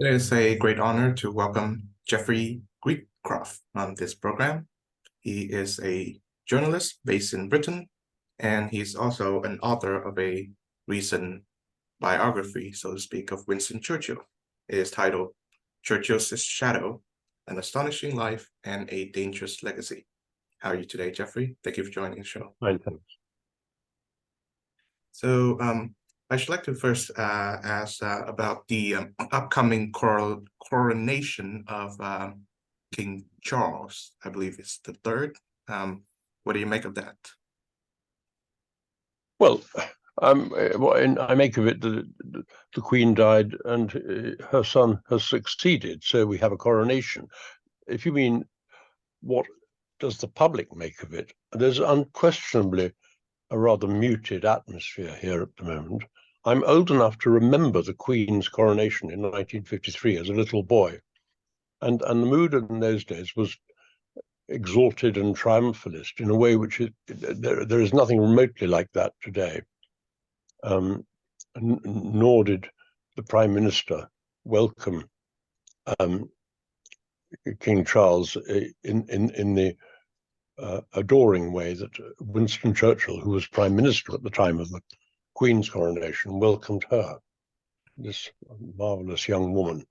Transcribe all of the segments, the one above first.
It is a great honor to welcome Geoffrey Wheatcroft on this program. He is a journalist based in Britain, and he's also an author of a recent biography, so to speak, of Winston Churchill. It is titled Churchill's Shadow, An Astonishing Life and a Dangerous Legacy. How are you today, Geoffrey? Thank you for joining the show. Fine, thanks. So I should like to first ask about the upcoming coronation of King Charles. I believe it's the third. What do you make of that? Well, what I make of it that the Queen died and her son has succeeded, so we have a coronation. If you mean what does the public make of it, there's unquestionably a rather muted atmosphere here at the moment. I'm old enough to remember the Queen's coronation in 1953 as a little boy, and the mood in those days was exalted and triumphalist in a way which there is nothing remotely like that today. Nor did the Prime Minister welcome King Charles in the adoring way that Winston Churchill, who was Prime Minister at the time of the Queen's coronation, welcomed her, this marvelous young woman.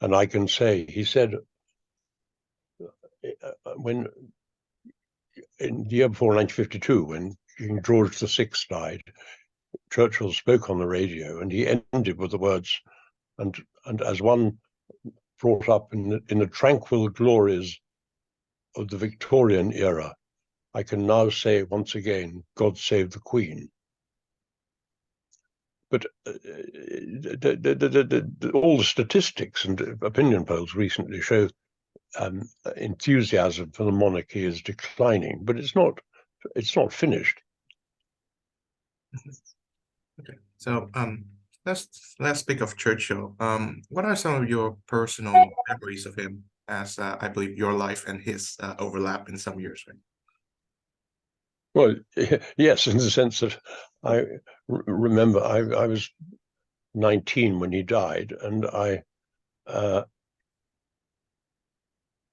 And I can say, he said, when in the year before 1952, when King George VI died, Churchill spoke on the radio, and he ended with the words, and as one brought up in the tranquil glories of the Victorian era, I can now say once again, God save the Queen. But all the statistics and opinion polls recently show enthusiasm for the monarchy is declining, but it's not finished. Okay, so let's speak of Churchill. What are some of your personal memories of him, as I believe your life and his overlap in some years, right? Well, yes, in the sense that I remember I was 19 when he died, and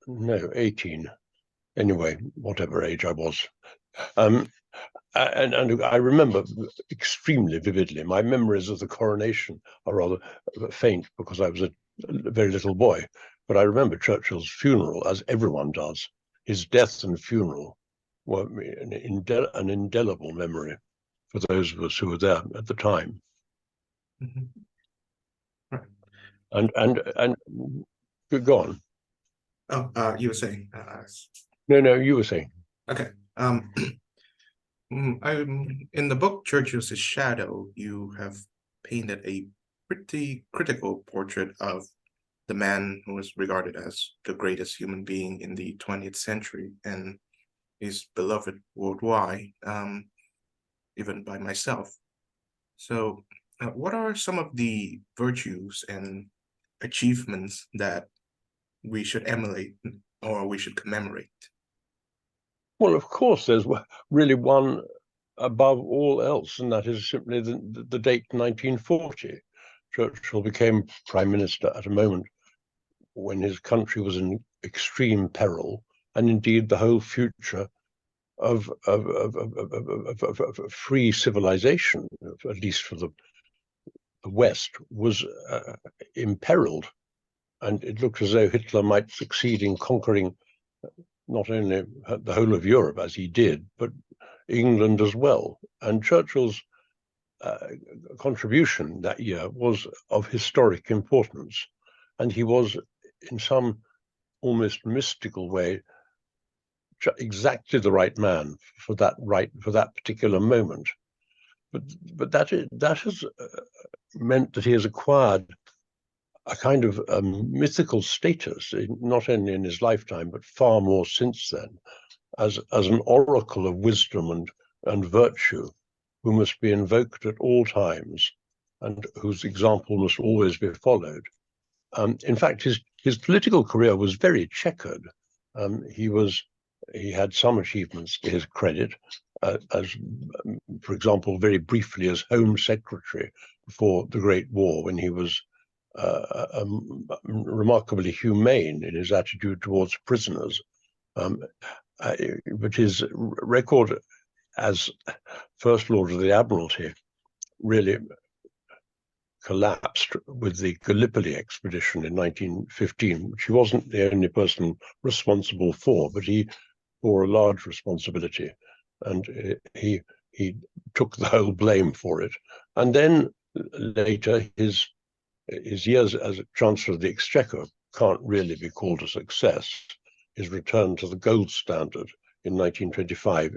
no, 18, anyway, whatever age I was. And I remember extremely vividly. My memories of the coronation are rather faint because I was a very little boy, but I remember Churchill's funeral, as everyone does. His death and funeral were an indelible memory for those of us who were there at the time. Mm-hmm. Right. And go on. Oh, you were saying. No, you were saying. Okay. In the book Churchill's Shadow, you have painted a pretty critical portrait of the man who was regarded as the greatest human being in the 20th century and is beloved worldwide, even by myself. So, what are some of the virtues and achievements that we should emulate or we should commemorate? Well, of course, there's really one above all else, and that is simply the date 1940. Churchill became Prime Minister at a moment when his country was in extreme peril, and indeed the whole future of free civilization, at least for the West, was imperiled. And it looked as though Hitler might succeed in conquering not only the whole of Europe, as he did, but England as well. And Churchill's contribution that year was of historic importance. And he was, in some almost mystical way, exactly the right man for that particular moment. But that has meant that he has acquired a kind of mythical status, not only in his lifetime, but far more since then, as an oracle of wisdom and virtue, who must be invoked at all times, and whose example must always be followed. In fact, his political career was very checkered. He had some achievements to his credit, as, for example, very briefly as Home Secretary before the Great War, when he was remarkably humane in his attitude towards prisoners. But his record as First Lord of the Admiralty really collapsed with the Gallipoli expedition in 1915, which he wasn't the only person responsible for, but he bore a large responsibility, and he took the whole blame for it. And then later, his years as Chancellor of the Exchequer can't really be called a success. His return to the gold standard in 1925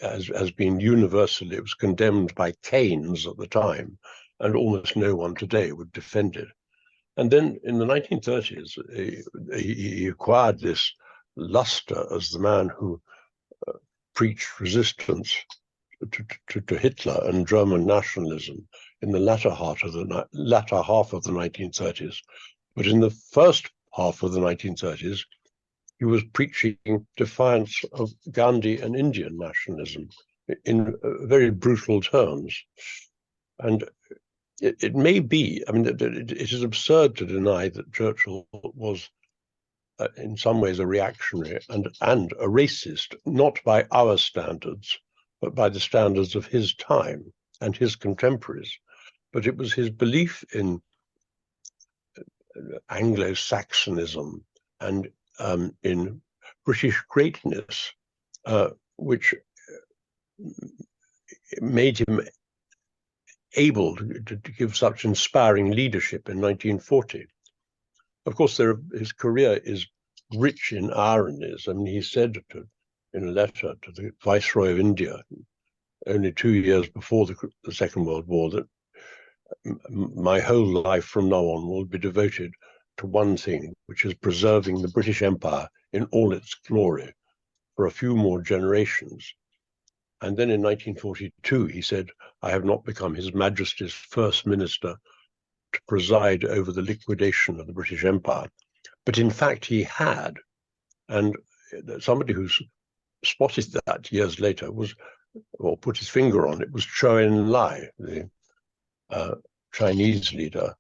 has been universally, it was condemned by Keynes at the time, and almost no one today would defend it. And then in the 1930s, he acquired this luster as the man who preached resistance to Hitler and German nationalism in the latter half of the 1930s. But in the first half of the 1930s, he was preaching defiance of Gandhi and Indian nationalism in very brutal terms. And it may be, I mean, it is absurd to deny that Churchill was in some ways a reactionary and a racist, not by our standards, but by the standards of his time and his contemporaries. But it was his belief in Anglo-Saxonism and in British greatness, which made him able to give such inspiring leadership in 1940. Of course, his career is rich in ironies. I mean, he said in a letter to the Viceroy of India, only 2 years before the Second World War, that my whole life from now on will be devoted to one thing, which is preserving the British Empire in all its glory for a few more generations. And then in 1942, he said, I have not become His Majesty's First Minister to preside over the liquidation of the British Empire. But in fact, he had. And somebody who's spotted that years later or put his finger on it, was Chou En-lai, the Chinese leader,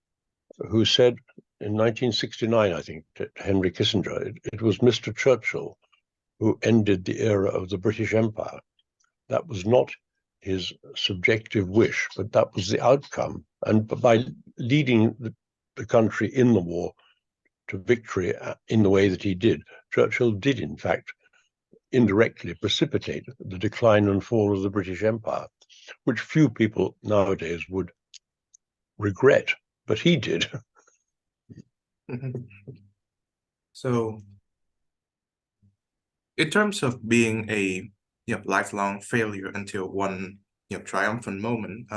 who said in 1969, I think, to Henry Kissinger, it was Mr. Churchill who ended the era of the British Empire. That was not his subjective wish, but that was the outcome. And by leading the country in the war to victory in the way that he did, Churchill did, in fact, indirectly precipitate the decline and fall of the British Empire, which few people nowadays would regret, but he did. So, in terms of being a lifelong failure until one triumphant moment,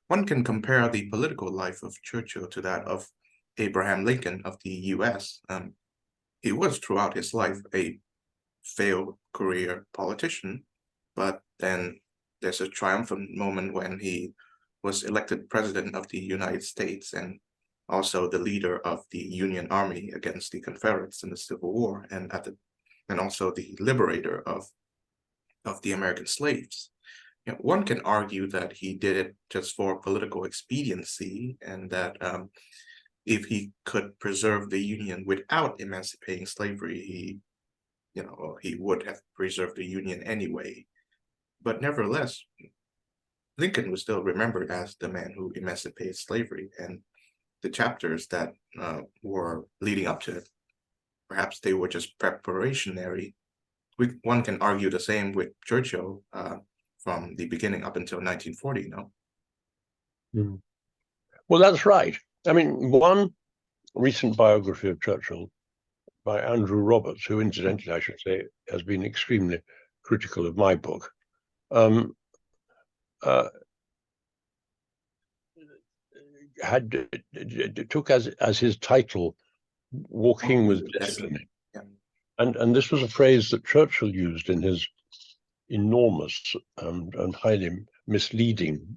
one can compare the political life of Churchill to that of Abraham Lincoln of the U.S. He was throughout his life a failed career politician, but then there's a triumphant moment when he was elected president of the United States and also the leader of the Union Army against the Confederates in the Civil War, and also the liberator of the American slaves. One can argue that he did it just for political expediency, and that if he could preserve the Union without emancipating slavery, he would have preserved the Union anyway. But nevertheless, Lincoln was still remembered as the man who emancipated slavery, and the chapters that were leading up to it, perhaps they were just preparationary. One can argue the same with Churchill from the beginning up until 1940, no? Mm. Well, that's right. I mean, one recent biography of Churchill by Andrew Roberts, who incidentally, I should say, has been extremely critical of my book, took as his title Walking with Destiny. Yeah. And this was a phrase that Churchill used in his enormous and highly misleading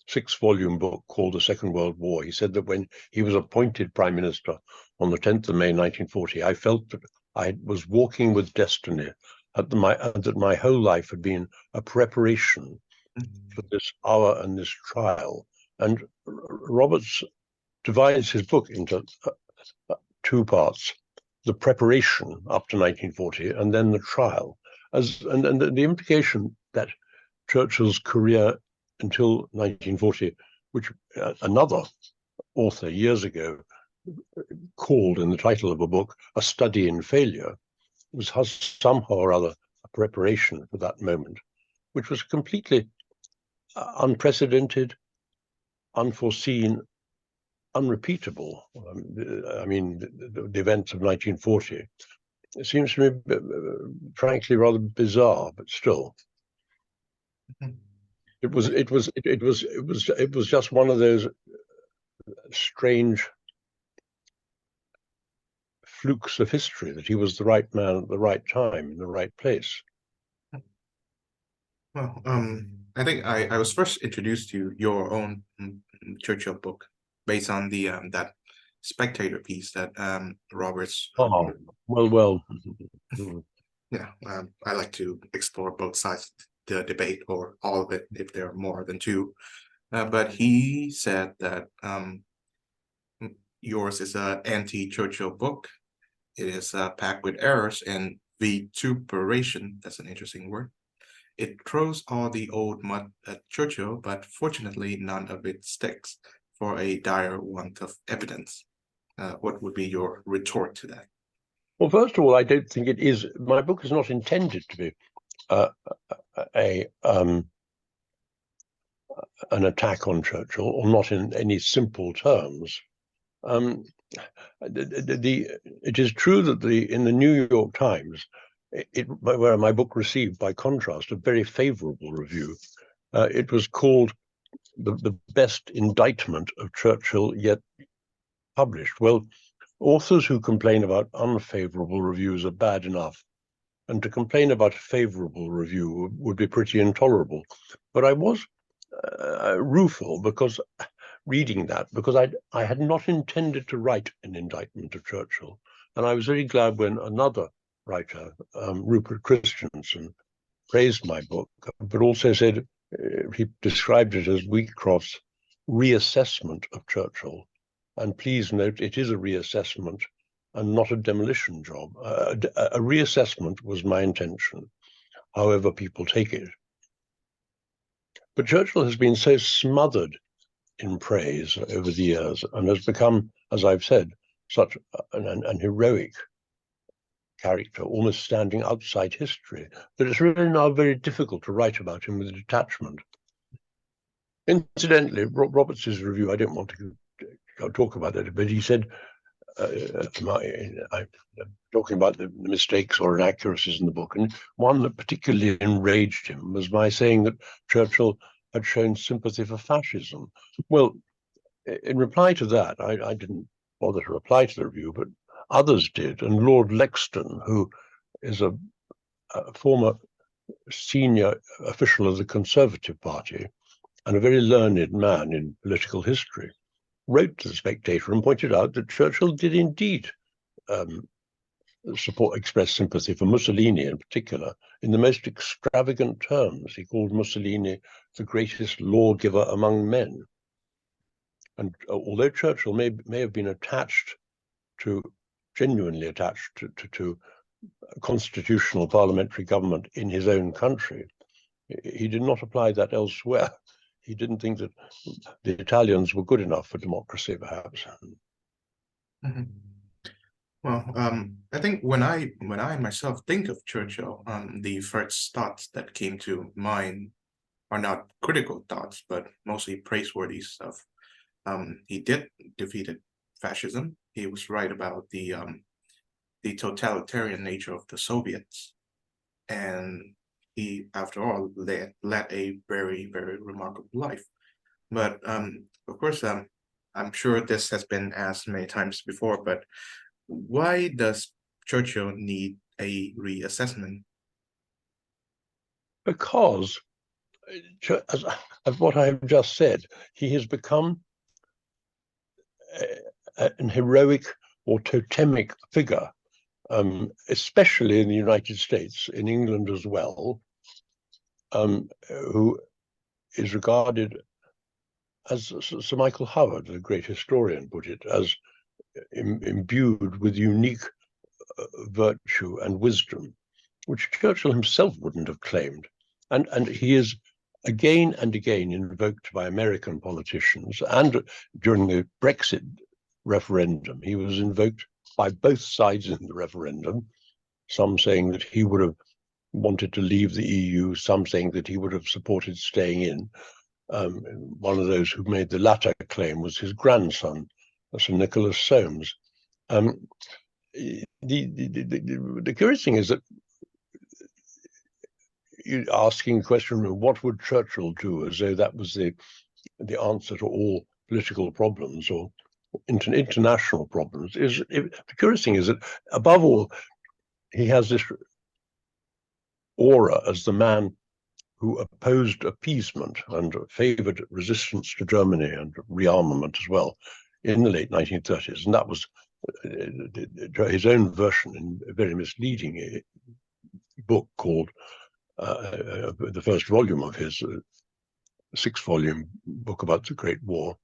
6-volume book called The Second World War. He said that when he was appointed Prime Minister on the 10th of May 1940, I felt that I was walking with destiny, that my whole life had been a preparation for this hour and this trial. And Roberts divides his book into two parts: the preparation up to 1940, and then the trial. And the implication that Churchill's career until 1940, which another author years ago called in the title of a book "A Study in Failure," was somehow or other a preparation for that moment, which was completely unprecedented, unforeseen, unrepeatable. I mean, the events of 1940. It seems to me, frankly, rather bizarre, but still, it was just one of those strange flukes of history that he was the right man at the right time in the right place. Well, I think I was first introduced to your own Churchill book based on the that Spectator piece that Roberts. Oh, well. Yeah, I like to explore both sides of the debate, or all of it if there are more than two. But he said that yours is an anti-Churchill book. It is packed with errors and vituperation. That's an interesting word. It throws all the old mud at Churchill, but fortunately none of it sticks for a dire want of evidence. What would be your retort to that? Well, first of all, I don't think it is. My book is not intended to be an attack on Churchill, or not in any simple terms. It is true that in the New York Times, where my book received, by contrast, a very favorable review, it was called the best indictment of Churchill yet published. Well, authors who complain about unfavorable reviews are bad enough, and to complain about a favorable review would be pretty intolerable. But I was rueful because reading that, because I had not intended to write an indictment of Churchill, and I was very glad when another writer, Rupert Christensen, praised my book, but also said he described it as Wheatcroft's reassessment of Churchill. And please note, it is a reassessment and not a demolition job. A reassessment was my intention, however people take it. But Churchill has been so smothered in praise over the years and has become, as I've said, such an heroic character, almost standing outside history, that it's really now very difficult to write about him with detachment. Incidentally, Roberts' review, I don't want to talk about that, but he said, I'm talking about the mistakes or inaccuracies in the book, and one that particularly enraged him was my saying that Churchill had shown sympathy for fascism. Well, in reply to that, I didn't bother to reply to the review, but others did, and Lord Lexton, who is a former senior official of the Conservative Party and a very learned man in political history, wrote to the Spectator and pointed out that Churchill did indeed express sympathy for Mussolini in particular, in the most extravagant terms. He called Mussolini the greatest lawgiver among men. And although Churchill may have been genuinely attached to constitutional parliamentary government in his own country, he did not apply that elsewhere. He didn't think that the Italians were good enough for democracy, perhaps. Mm-hmm. Well, I think when I myself think of Churchill, the first thoughts that came to mind are not critical thoughts, but mostly praiseworthy stuff. He did defeated fascism. He was right about the totalitarian nature of the Soviets, and he, after all, led a very, very remarkable life. But of course, I'm sure this has been asked many times before, but why does Churchill need a reassessment? Because, as what I have just said, he has become an heroic or totemic figure, especially in the United States, in England as well, who is regarded as Sir Michael Howard, the great historian, put it, as imbued with unique virtue and wisdom, which Churchill himself wouldn't have claimed. And he is again and again invoked by American politicians, and during the Brexit referendum, he was invoked by both sides in the referendum, some saying that he would have wanted to leave the EU, some saying that he would have supported staying in. One of those who made the latter claim was his grandson, Sir Nicholas Soames. The curious thing is that you're asking the question of what would Churchill do, as though that was the answer to all political problems or international problems. The curious thing is that, above all, he has this aura as the man who opposed appeasement and favored resistance to Germany and rearmament as well in the late 1930s. And that was his own version in a very misleading book called the first volume of his 6-volume book about the Great War,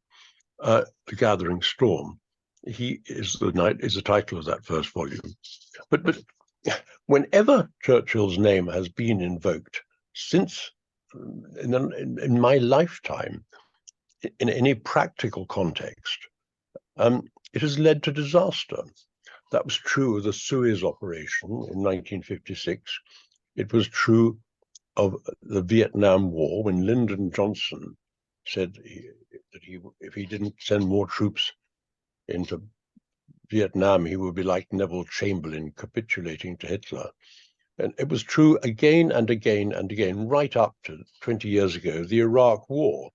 The Gathering Storm. He is the title of that first volume. But whenever Churchill's name has been invoked since in my lifetime, in any practical context, it has led to disaster. That was true of the Suez operation in 1956. It was true of the Vietnam War, when Lyndon Johnson said that if he didn't send more troops into Vietnam, he would be like Neville Chamberlain capitulating to Hitler. And it was true again and again and again, right up to 20 years ago, the Iraq War,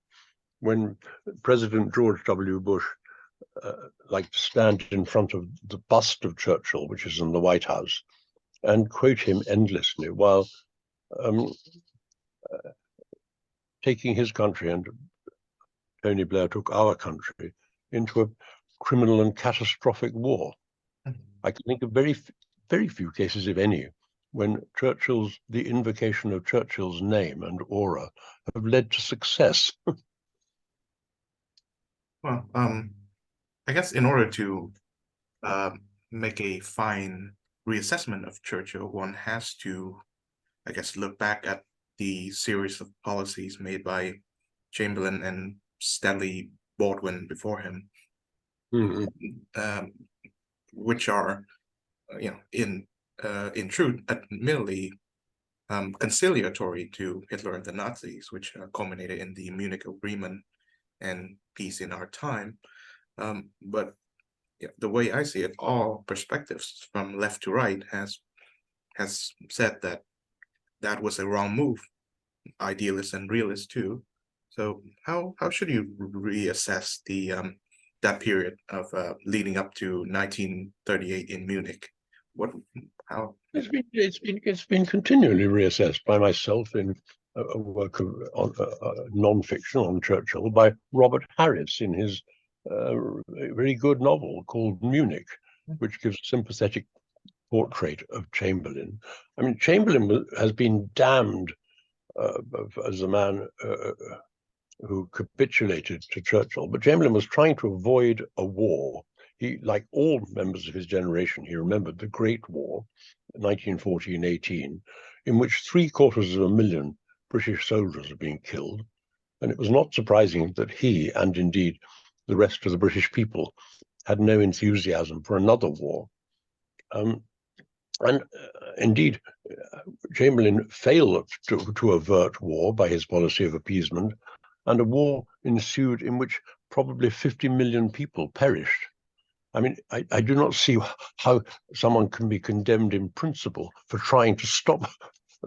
when President George W. Bush liked to stand in front of the bust of Churchill, which is in the White House, and quote him endlessly while taking his country, and Tony Blair took our country, into a criminal and catastrophic war. I can think of very, very few cases, if any, when the invocation of Churchill's name and aura have led to success. Well, I guess in order to make a fine reassessment of Churchill, one has to, I guess, look back at the series of policies made by Chamberlain and Stanley Baldwin before him, which are, in truth, admittedly conciliatory to Hitler and the Nazis, which culminated in the Munich Agreement and peace in our time. But the way I see it, all perspectives from left to right has said that that was a wrong move, idealists and realists too. So how should you reassess that period of leading up to 1938 in Munich? It's been continually reassessed by myself in a work of non-fiction on Churchill by Robert Harris in his very good novel called Munich, which gives a sympathetic portrait of Chamberlain. I mean, Chamberlain has been damned as a man who capitulated to Churchill, but Chamberlain was trying to avoid a war. He, like all members of his generation, he remembered the Great War, 1914-18, in which 750,000 British soldiers had been killed. And it was not surprising that he, and indeed the rest of the British people, had no enthusiasm for another war. Indeed, Chamberlain failed to avert war by his policy of appeasement, and a war ensued in which probably 50 million people perished. I mean, I do not see how someone can be condemned in principle for trying to stop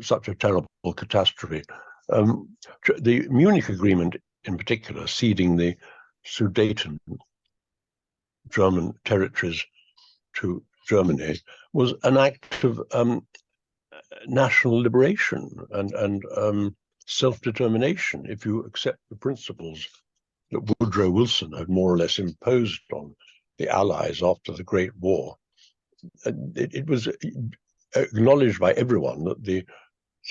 such a terrible catastrophe. The Munich Agreement, in particular, ceding the Sudeten German territories to Germany, was an act of national liberation and self-determination, if you accept the principles that Woodrow Wilson had more or less imposed on the Allies after the Great War. It was acknowledged by everyone that the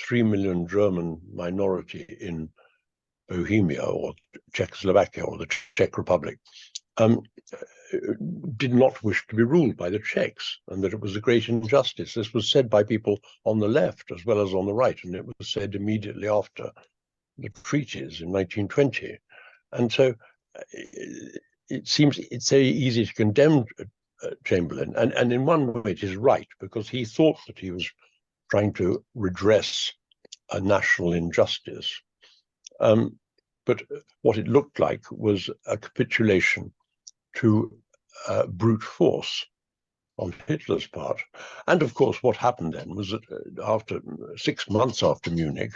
3 million German minority in Bohemia or Czechoslovakia or the Czech Republic, did not wish to be ruled by the Czechs, and that it was a great injustice. This was said by people on the left as well as on the right, and it was said immediately after the treaties in 1920. And so it seems it's very easy to condemn Chamberlain, and in one way it is right, because he thought that he was trying to redress a national injustice. But what it looked like was a capitulation to brute force on Hitler's part. And of course, what happened then was that after 6 months after Munich,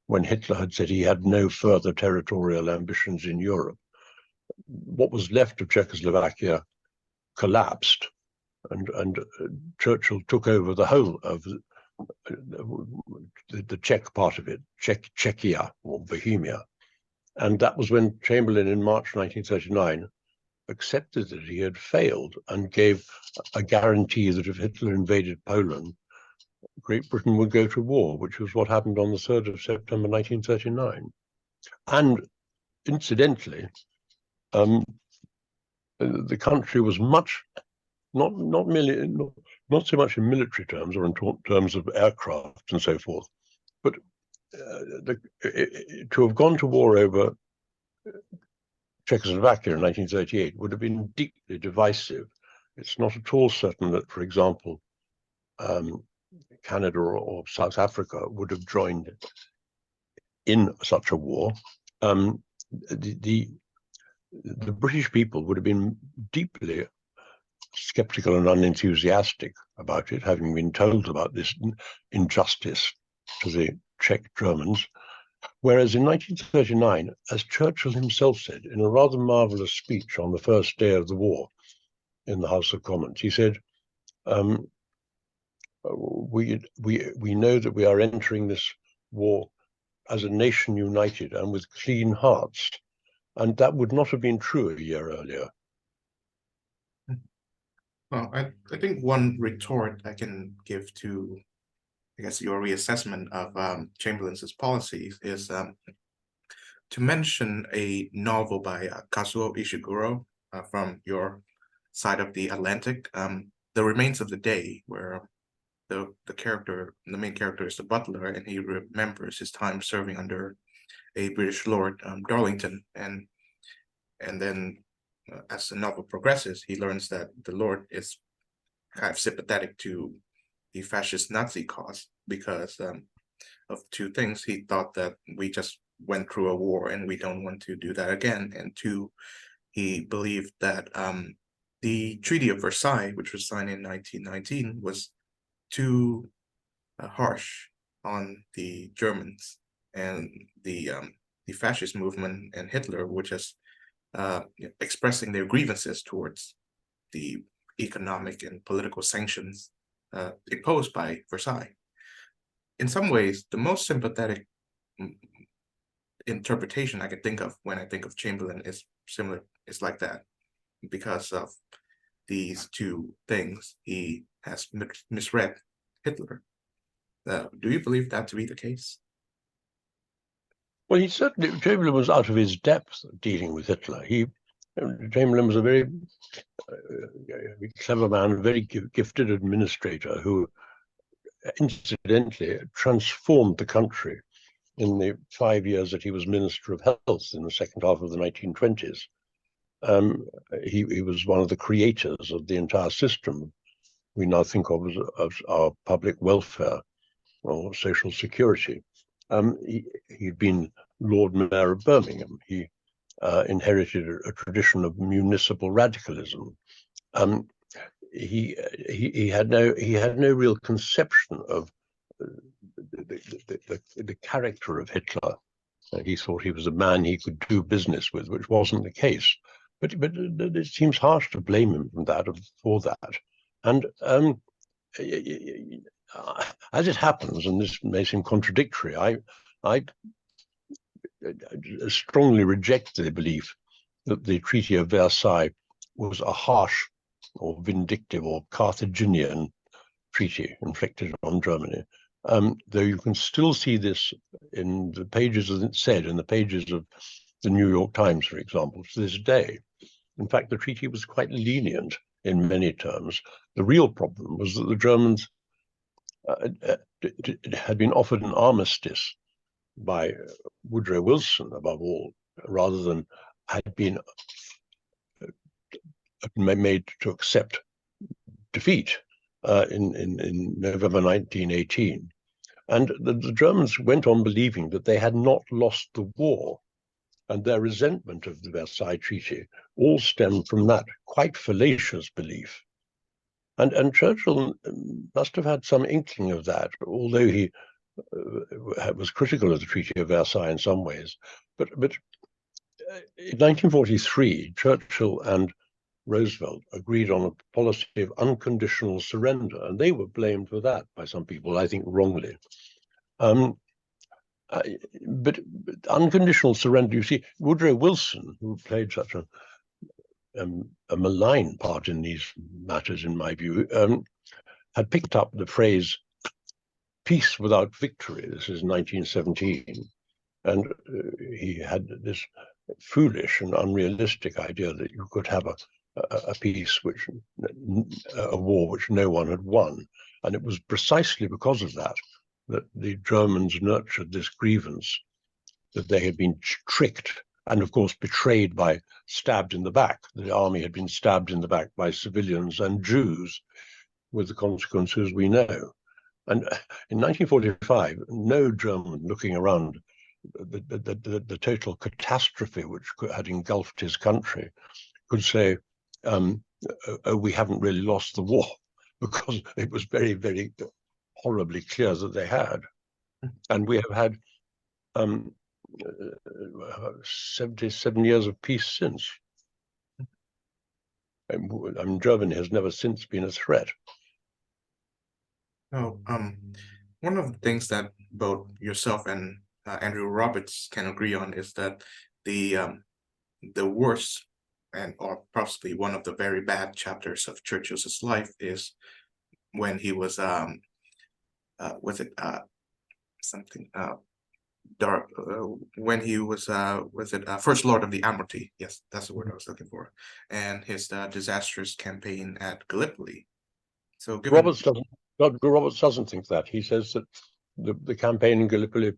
when Hitler had said he had no further territorial ambitions in Europe, what was left of Czechoslovakia collapsed, and Churchill took over the whole of the Czech part of it, Czechia or Bohemia. And that was when Chamberlain in March 1939 accepted that he had failed and gave a guarantee that if Hitler invaded Poland, Great Britain would go to war, which was what happened on the 3rd of September 1939. And incidentally, the country was much, not so much in military terms or in terms of aircraft and so forth, but to have gone to war over Czechoslovakia in 1938 would have been deeply divisive. It's not at all certain that, for example, Canada or South Africa would have joined in such a war. The British people would have been deeply skeptical and unenthusiastic about it, having been told about this injustice to the Czech Germans. Whereas in 1939, as Churchill himself said in a rather marvelous speech on the first day of the war in the House of Commons, he said, we know that we are entering this war as a nation united and with clean hearts. And that would not have been true a year earlier. Well, I think one retort I can give to, I guess, your reassessment of Chamberlain's policies is to mention a novel by Kazuo Ishiguro from your side of the Atlantic, The Remains of the Day, where the main character is the butler, and he remembers his time serving under a British lord, Darlington, and then as the novel progresses, he learns that the lord is kind of sympathetic to the fascist Nazi cause because of two things. He thought that we just went through a war and we don't want to do that again, and two, he believed that the Treaty of Versailles, which was signed in 1919, was too harsh on the Germans and the fascist movement and Hitler, which is expressing their grievances towards the economic and political sanctions imposed by Versailles. In some ways, the most sympathetic interpretation I can think of when I think of Chamberlain is similar. It's like that. Because of these two things, he has misread Hitler. Do you believe that to be the case? Well, Chamberlain was out of his depth dealing with Hitler. Chamberlain was a very clever man, a very gifted administrator who, incidentally, transformed the country in the 5 years that he was Minister of Health in the second half of the 1920s. He was one of the creators of the entire system we now think of as our public welfare or social security. He'd been Lord Mayor of Birmingham. He inherited a tradition of municipal radicalism. He had no real conception of the character of Hitler. He thought he was a man he could do business with, which wasn't the case. But it seems harsh to blame him for that. And as it happens, and this may seem contradictory, I strongly reject the belief that the Treaty of Versailles was a harsh or vindictive or Carthaginian treaty inflicted on Germany. though you can still see this in the pages, as it said, in the pages of the New York Times, for example, to this day. In fact, the treaty was quite lenient in many terms. The real problem was that the Germans had been offered an armistice by Woodrow Wilson, above all, rather than had been made to accept defeat in November 1918. And the Germans went on believing that they had not lost the war, and their resentment of the Versailles Treaty all stemmed from that quite fallacious belief. And Churchill must have had some inkling of that, although he was critical of the Treaty of Versailles in some ways. But in 1943, Churchill and Roosevelt agreed on a policy of unconditional surrender, and they were blamed for that by some people, I think wrongly. But unconditional surrender, you see, Woodrow Wilson, who played such a malign part in these matters, in my view, had picked up the phrase peace without victory. This is 1917. And he had this foolish and unrealistic idea that you could have a peace, a war which no one had won. And it was precisely because of that that the Germans nurtured this grievance that they had been tricked and, of course, betrayed by stabbed in the back. The army had been stabbed in the back by civilians and Jews, with the consequences we know. And in 1945, no German looking around the total catastrophe which had engulfed his country could say, oh, we haven't really lost the war, because it was very, very horribly clear that they had. And we have had 77 years of peace since. Germany has never since been a threat. Oh, one of the things that both yourself and Andrew Roberts can agree on is that the worst or possibly one of the very bad chapters of Churchill's life is when he was when he was First Lord of the Admiralty. Yes, that's the word I was looking for, and his disastrous campaign at Gallipoli. So Roberts doesn't think that. He says that the campaign in Gallipoli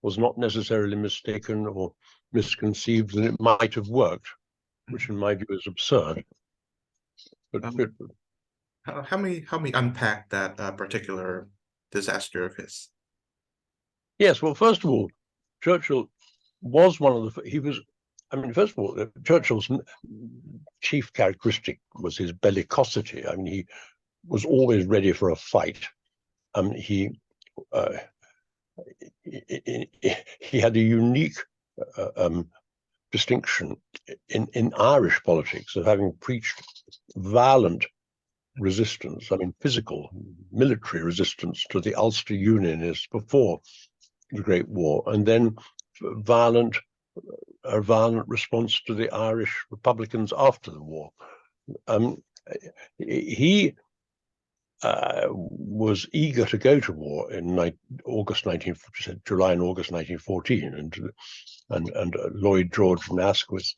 was not necessarily mistaken or misconceived, and it might have worked, which in my view is absurd. But how many unpack that particular disaster of his? Yes, well, first of all, Churchill was one of the. First of all, Churchill's chief characteristic was his bellicosity. I mean, he was always ready for a fight. He had a unique distinction in Irish politics of having preached violent resistance, physical, military resistance to the Ulster Unionists before the Great War, and then a violent response to the Irish Republicans after the war. He was eager to go to war in July and August 1914, and Lloyd George and Asquith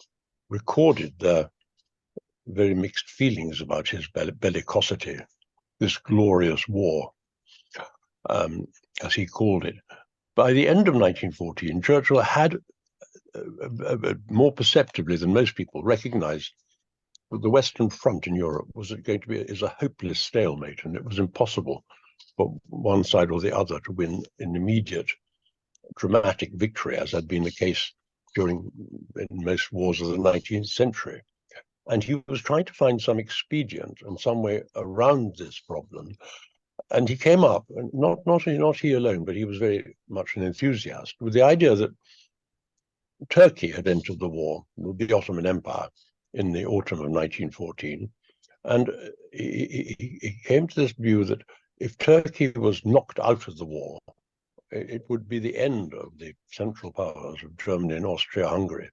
recorded their very mixed feelings about his bellicosity, this glorious war, as he called it. By the end of 1914, Churchill had more perceptibly than most people recognized that the Western Front in Europe was going to be a hopeless stalemate, and it was impossible for one side or the other to win an immediate dramatic victory, as had been the case in most wars of the 19th century. And he was trying to find some expedient and some way around this problem. And he came up, and not he alone, but he was very much an enthusiast, with the idea that Turkey had entered the war, the Ottoman Empire, in the autumn of 1914. And he came to this view that if Turkey was knocked out of the war, it would be the end of the Central Powers of Germany and Austria-Hungary,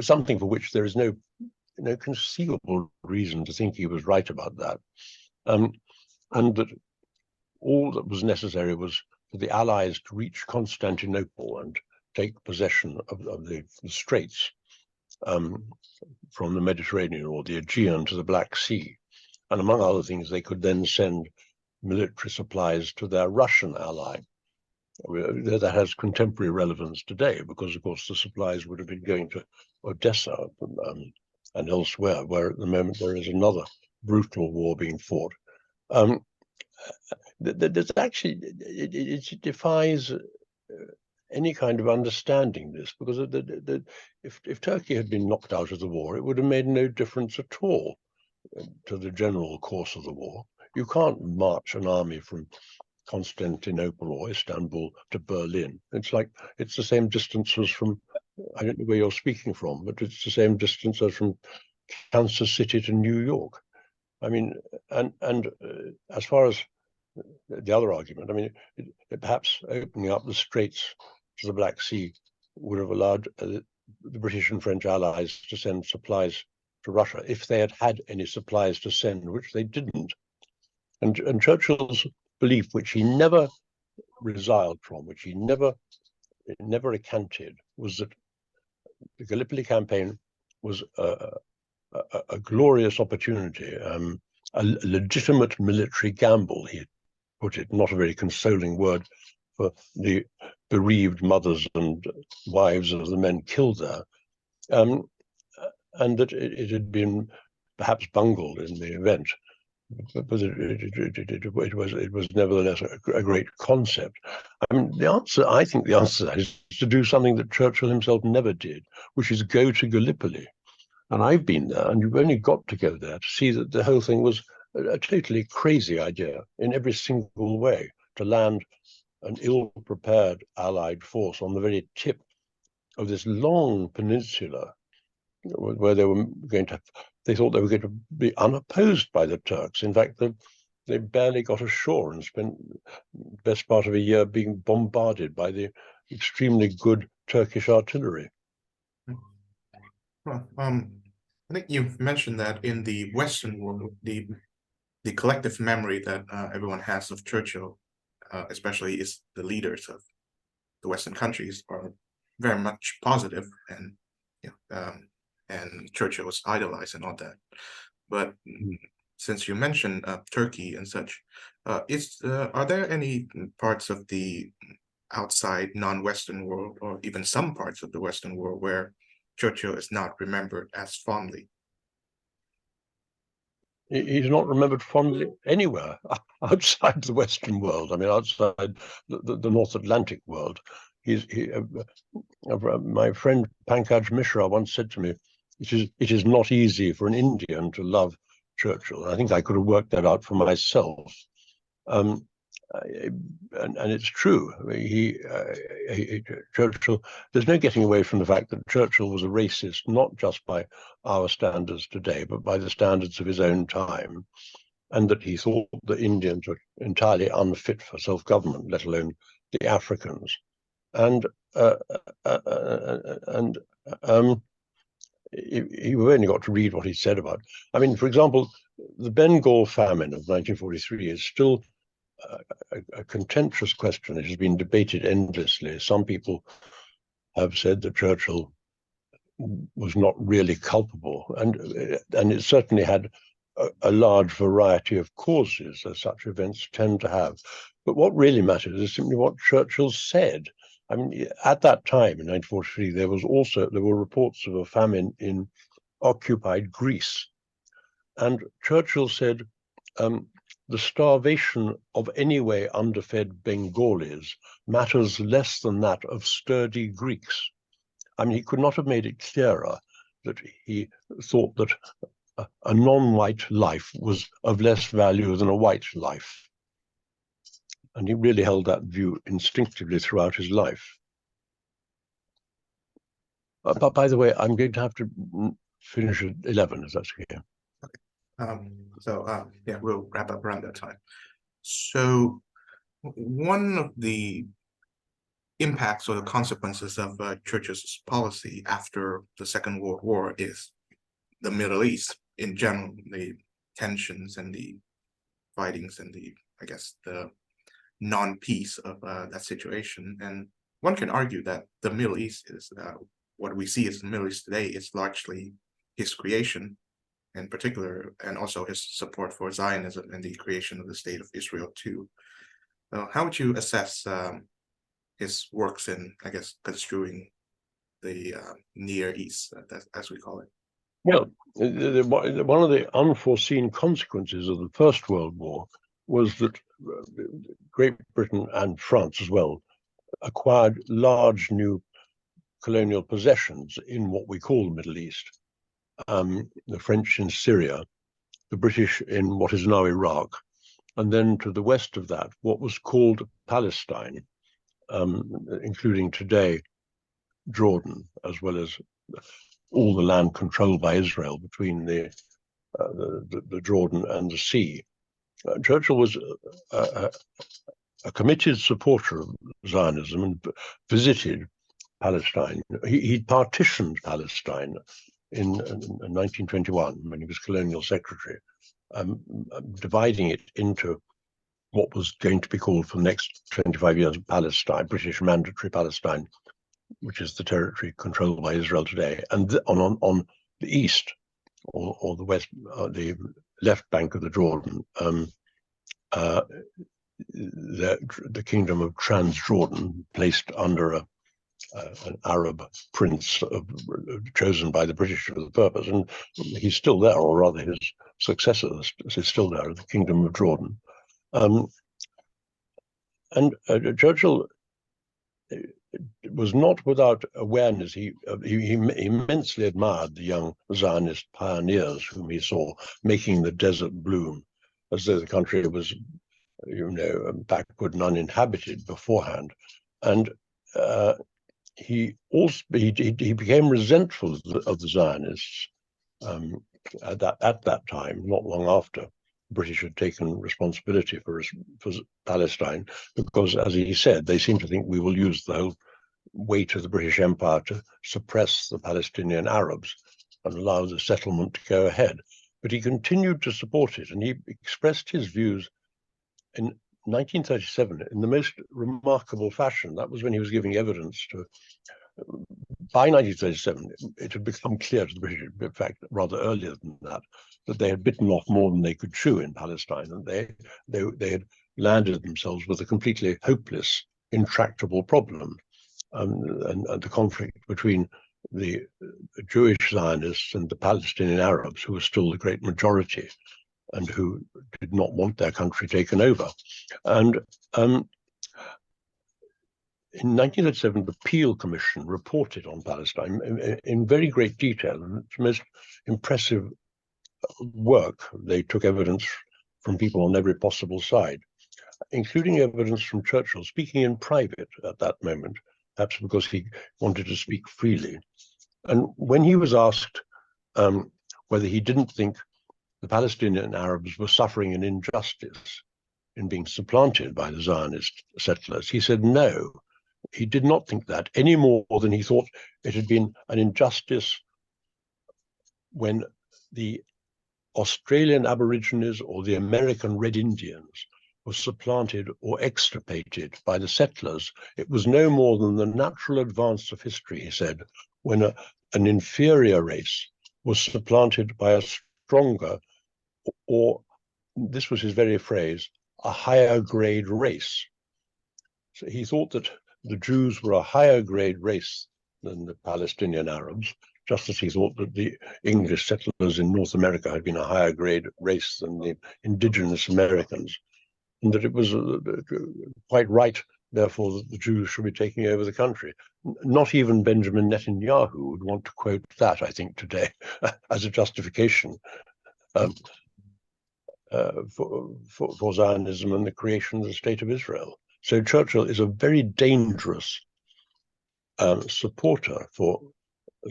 something for which there is no conceivable reason to think he was right about that. And that all that was necessary was for the Allies to reach Constantinople and take possession of the straits from the Mediterranean or the Aegean to the Black Sea. And among other things, they could then send military supplies to their Russian ally. That has contemporary relevance today because, of course, the supplies would have been going to Odessa and elsewhere, where at the moment there is another brutal war being fought. There's actually, it defies any kind of understanding this, because if Turkey had been knocked out of the war, it would have made no difference at all to the general course of the war. You can't march an army from Constantinople or Istanbul to Berlin. It's the same distance as from, I don't know where you're speaking from, but it's the same distance as from Kansas City to New York. I mean, and as far as the other argument, I mean, perhaps opening up the straits to the Black Sea would have allowed the British and French allies to send supplies to Russia if they had had any supplies to send, which they didn't. And Churchill's belief, which he never resiled from, which he never recanted, was that the Gallipoli campaign was a glorious opportunity, a legitimate military gamble, he put it, not a very consoling word for the bereaved mothers and wives of the men killed there, and that it had been perhaps bungled in the event, but it was nevertheless a great concept. I mean, I think the answer to that is to do something that Churchill himself never did, which is go to Gallipoli. And I've been there, and you've only got to go there to see that the whole thing was a totally crazy idea in every single way, to land an ill-prepared Allied force on the very tip of this long peninsula where they were they thought they were going to be unopposed by the Turks. In fact, they barely got ashore and spent the best part of a year being bombarded by the extremely good Turkish artillery. Well, I think you've mentioned that in the Western world, the collective memory that everyone has of Churchill, especially is the leaders of the Western countries, are very much positive, and and Churchill was idolized and all that. But since you mentioned Turkey and such, are there any parts of the outside non-Western world, or even some parts of the Western world, where Churchill is not remembered as fondly? He's not remembered fondly anywhere outside the Western world. I mean, outside the North Atlantic world. My friend Pankaj Mishra once said to me, it is not easy for an Indian to love Churchill. I think I could have worked that out for myself. And it's true. Churchill, there's no getting away from the fact that Churchill was a racist, not just by our standards today, but by the standards of his own time, and that he thought the Indians were entirely unfit for self-government, let alone the Africans. And you've only got to read what he said about. I mean, for example, the Bengal famine of 1943 is still a contentious question. It has been debated endlessly. Some people have said that Churchill was not really culpable, and it certainly had a large variety of causes, as such events tend to have. But what really matters is simply what Churchill said. I mean, at that time in 1943, there were reports of a famine in occupied Greece, and Churchill said, the starvation of anyway underfed Bengalis matters less than that of sturdy Greeks. I mean, he could not have made it clearer that he thought that a non-white life was of less value than a white life. And he really held that view instinctively throughout his life. But by the way, I'm going to have to finish at 11, if that's okay. Yeah, we'll wrap up around that time. So one of the impacts or the consequences of Churchill's policy after the Second World War is the Middle East in general, the tensions and the fightings and the non-peace of that situation. And one can argue that the Middle East is what we see as the Middle East today is largely his creation in particular, and also his support for Zionism and the creation of the state of Israel too. How would you assess his works in, I guess, construing the Near East, as we call it? Well, one of the unforeseen consequences of the First World War was that Great Britain and France as well acquired large new colonial possessions in what we call the Middle East. The French in Syria, the British in what is now Iraq, and then to the west of that, what was called Palestine, including today Jordan, as well as all the land controlled by Israel between the Jordan and the sea. Churchill was a committed supporter of Zionism and visited Palestine. He partitioned Palestine in 1921 when he was colonial secretary, dividing it into what was going to be called for the next 25 years Palestine, British Mandatory Palestine, which is the territory controlled by Israel today, and on the east or the west, the left bank of the Jordan, the kingdom of Transjordan, placed under an Arab prince chosen by the British for the purpose, and he's still there, or rather his successor is still there, the kingdom of Jordan. And Churchill was not without awareness. He immensely admired the young Zionist pioneers whom he saw making the desert bloom, as though the country was, backward and uninhabited beforehand. And he became resentful of the Zionists at that time, not long after the British had taken responsibility for Palestine, because, as he said, they seem to think we will use the whole weight of the British Empire to suppress the Palestinian Arabs and allow the settlement to go ahead. But he continued to support it, and he expressed his views in 1937 in the most remarkable fashion. That was when he was giving evidence to. By 1937, it had become clear to the British, in fact, rather earlier than that they had bitten off more than they could chew in Palestine, and they had landed themselves with a completely hopeless, intractable problem, and the conflict between the Jewish Zionists and the Palestinian Arabs, who were still the great majority and who did not want their country taken over. And in 1937, the Peel Commission reported on Palestine in very great detail, and it's most impressive work. They took evidence from people on every possible side, including evidence from Churchill speaking in private at that moment, perhaps because he wanted to speak freely. And when he was asked whether he didn't think the Palestinian Arabs were suffering an injustice in being supplanted by the Zionist settlers, he said no. He did not think that any more than he thought it had been an injustice when the Australian Aborigines or the American Red Indians were supplanted or extirpated by the settlers. It was no more than the natural advance of history, he said, when an inferior race was supplanted by a stronger, or this was his very phrase, a higher grade race. So he thought that the Jews were a higher grade race than the Palestinian Arabs, just as he thought that the English settlers in North America had been a higher grade race than the indigenous Americans, and that it was quite right, therefore, that the Jews should be taking over the country. Not even Benjamin Netanyahu would want to quote that, I think, today as a justification for Zionism and the creation of the State of Israel. So Churchill is a very dangerous supporter for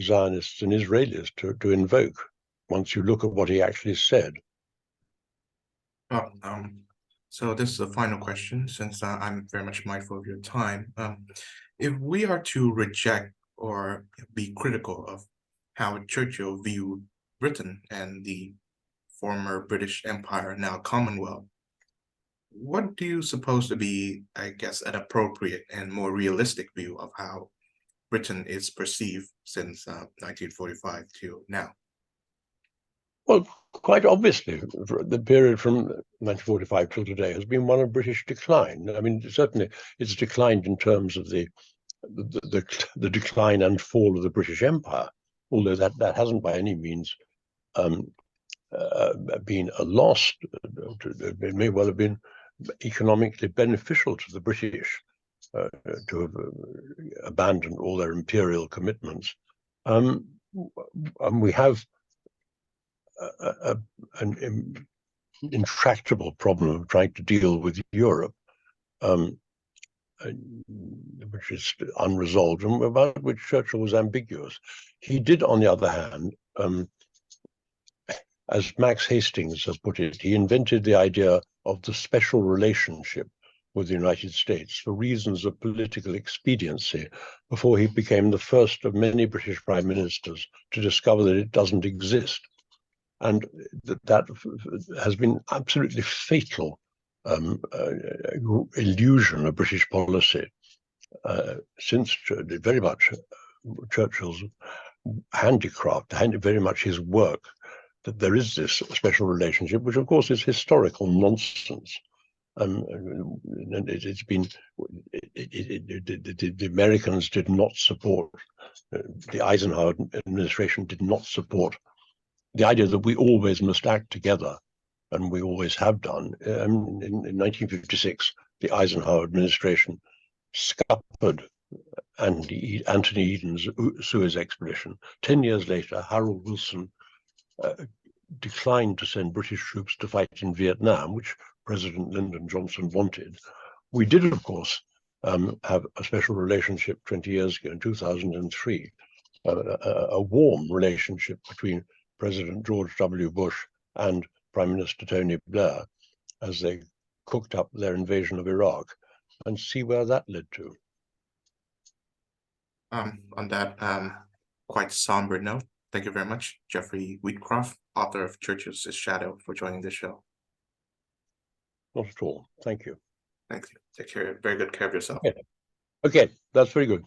Zionists and Israelis to invoke, once you look at what he actually said. So this is the final question, since I'm very much mindful of your time. If we are to reject or be critical of how Churchill viewed Britain and the former British Empire, now Commonwealth, what do you suppose to be, I guess, an appropriate and more realistic view of how Britain is perceived since 1945 to now? Well, quite obviously, the period from 1945 till today has been one of British decline. I mean, certainly it's declined in terms of the decline and fall of the British Empire, although that hasn't by any means been a loss. It may well have been economically beneficial to the British to have abandoned all their imperial commitments. And we have an intractable problem of trying to deal with Europe, which is unresolved, and about which Churchill was ambiguous. He did, on the other hand, as Max Hastings has put it, he invented the idea of the special relationship with the United States for reasons of political expediency before he became the first of many British prime ministers to discover that it doesn't exist. And that has been absolutely fatal illusion of British policy since very much Churchill's handicraft, very much his work, that there is this special relationship, which of course is historical nonsense. It's been the Americans did not support, the Eisenhower administration did not support the idea that we always must act together, and we always have done. In 1956, the Eisenhower administration scuppered Anthony Eden's Suez expedition. 10 years later, Harold Wilson declined to send British troops to fight in Vietnam, which President Lyndon Johnson wanted. We did, of course, have a special relationship 20 years ago, in 2003, a warm relationship between President George W. Bush and Prime Minister Tony Blair as they cooked up their invasion of Iraq, and see where that led to. On that quite somber note, thank you very much, Geoffrey Wheatcroft, author of Churchill's Shadow, for joining this show. Not at all. Thank you. Thank you. Take care. Very good care of yourself. Okay, that's very good.